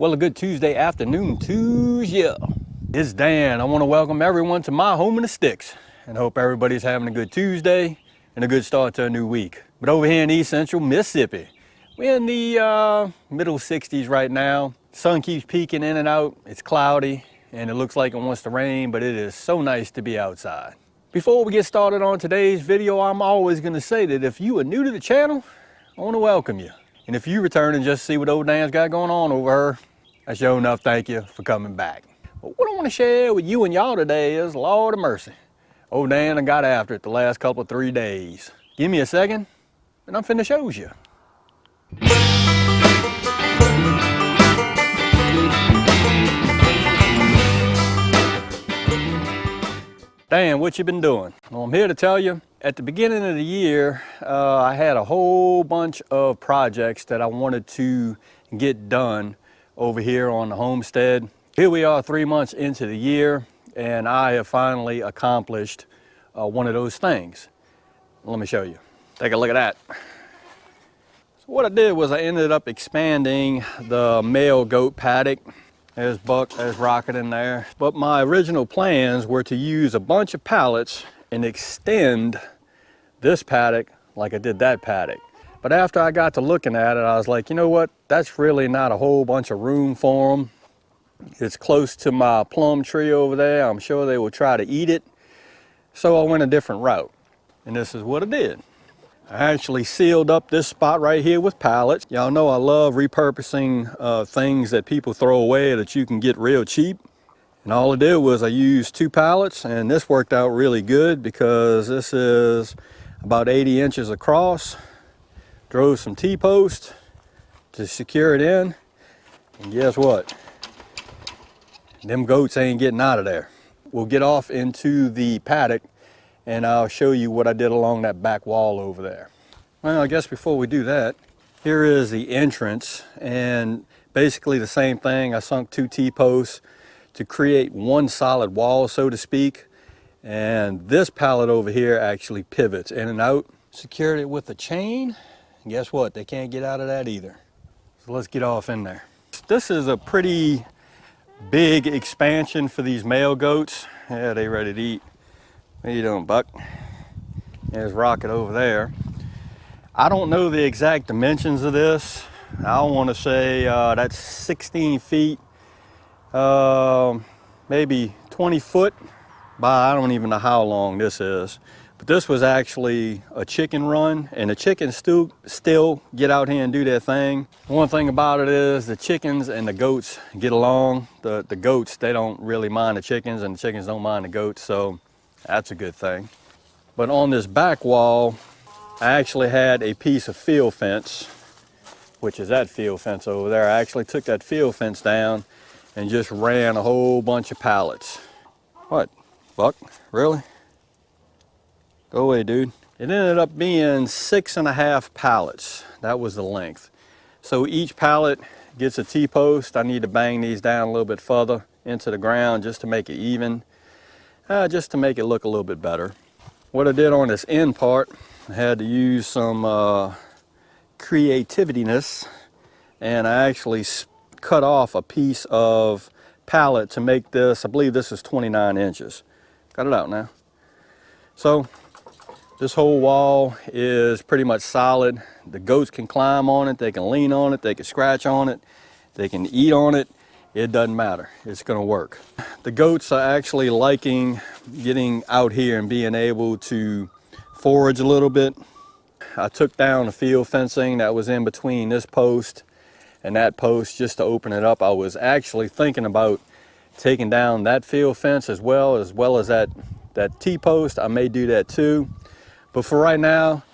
Well, a good Tuesday afternoon to ya. It's Dan. I want to welcome everyone to my home in the sticks and hope everybody's having a good Tuesday and a good start to a new week. But over here in East Central Mississippi, we're in the middle 60s right now. Sun keeps peeking in and out. It's cloudy and it looks like it wants to rain, but it is so nice to be outside. Before we get started on today's video, I'm always going to say that if you are new to the channel, I want to welcome you. And if you return and just see what old Dan's got going on over her, that's sure enough, thank you for coming back. But what I want to share with you and y'all today is, Lord of mercy, old Dan, I got after it the last couple of 3 days. Give me a second and I'm finna show you. Dan, what you been doing? Well, I'm here to tell you, at the beginning of the year, I had a whole bunch of projects that I wanted to get done over here on the homestead. Here we are 3 months into the year, and I have finally accomplished one of those things. Let me show you. Take a look at that. So what I did was I ended up expanding the male goat paddock. There's Buck, there's Rocket in there. But my original plans were to use a bunch of pallets and extend this paddock like I did that paddock. But after I got to looking at it, I was like, you know what? That's really not a whole bunch of room for them. It's close to my plum tree over there. I'm sure they will try to eat it. So I went a different route. And this is what I did. I actually sealed up this spot right here with pallets. Y'all know I love repurposing things that people throw away that you can get real cheap. And all I did was I used 2 pallets, and this worked out really good because this is about 80 inches across. Drove some T-posts to secure it in, and guess what? Them goats ain't getting out of there. We'll get off into the paddock and I'll show you what I did along that back wall over there. Well, I guess before we do that, here is the entrance, and basically the same thing. I sunk 2 T-posts to create one solid wall, so to speak. And this pallet over here actually pivots in and out. Secured it with a chain. And guess what? They can't get out of that either. So let's get off in there. This is a pretty big expansion for these male goats. Yeah, they ready to eat. What you doing, Buck? There's Rocket over there. I don't know the exact dimensions of this. I want to say that's 16 feet, maybe 20 foot by, I don't even know how long this is. But this was actually a chicken run, and the chickens still get out here and do their thing. One thing about it is the chickens and the goats get along. The goats, they don't really mind the chickens, and the chickens don't mind the goats, so that's a good thing. But on this back wall, I actually had a piece of field fence, which is that field fence over there. I actually took that field fence down and just ran a whole bunch of pallets. What, Buck? Really? Go away, dude. It ended up being 6.5 pallets. That was the length. So each pallet gets a T-post. I need to bang these down a little bit further into the ground just to make it even, just to make it look a little bit better. What I did on this end part, I had to use some creativeness, and I actually cut off a piece of pallet to make this. I believe this is 29 inches. Got it out now. So this whole wall is pretty much solid. The goats can climb on it, they can lean on it, they can scratch on it, they can eat on it. It doesn't matter, it's gonna work. The goats are actually liking getting out here and being able to forage a little bit. I took down the field fencing that was in between this post and that post just to open it up. I was actually thinking about taking down that field fence as well as that T-post. I may do that too. But for right now,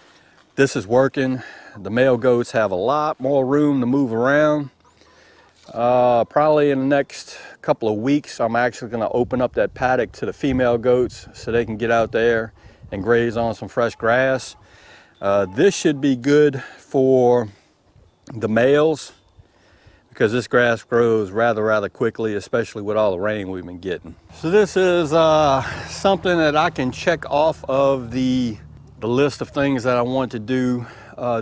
this is working. The male goats have a lot more room to move around. Probably in the next couple of weeks, I'm actually going to open up that paddock to the female goats so they can get out there and graze on some fresh grass. This should be good for the males because this grass grows rather quickly, especially with all the rain we've been getting. So this is something that I can check off of the list of things that I want to do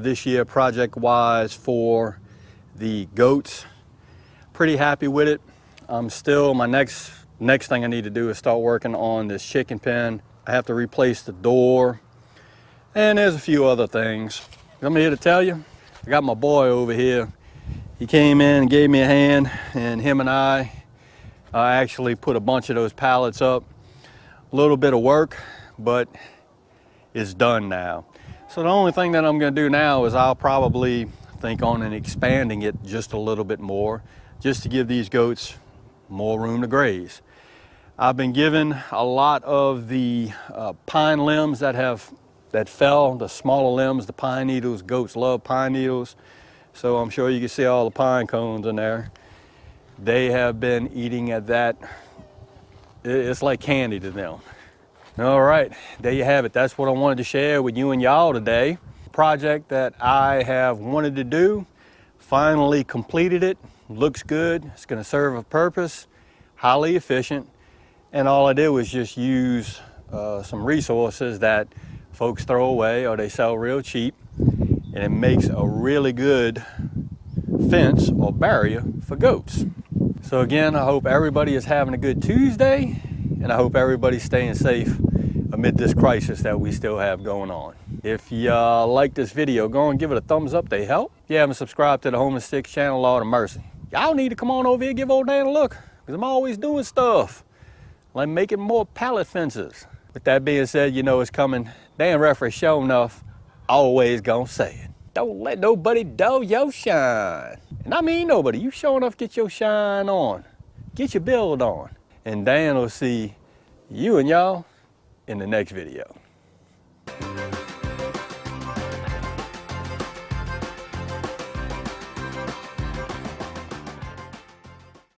this year project-wise for the goats. pretty happy with it. I'm still, my next thing I need to do is start working on this chicken pen. I have to replace the door, and there's a few other things. I'm here to tell you, I got my boy over here. He came in and gave me a hand, and him and I actually put a bunch of those pallets up. A little bit of work, but it's done now. So the only thing that I'm gonna do now is I'll probably think on and expanding it just a little bit more, just to give these goats more room to graze. I've been given a lot of the pine limbs that fell, the smaller limbs, the pine needles. Goats love pine needles. So I'm sure you can see all the pine cones in there. They have been eating at that. It's like candy to them. All right, there you have it. That's what I wanted to share with you and y'all today. Project that I have wanted to do, finally completed it. Looks good, it's gonna serve a purpose, highly efficient. And all I did was just use some resources that folks throw away or they sell real cheap. And it makes a really good fence or barrier for goats. So again, I hope everybody is having a good Tuesday, and I hope everybody's staying safe amid this crisis that we still have going on. If you like this video, go and give it a thumbs up, they help. If you haven't subscribed to the Home and Sticks channel, Lord of mercy. Y'all need to come on over here and give old Dan a look, because I'm always doing stuff, like making more pallet fences. With that being said, you know it's coming. Dan Referee sure enough, always gonna say it. Don't let nobody dull your shine. And I mean nobody, you sure enough get your shine on. Get your build on. And Dan will see you and y'all in the next video.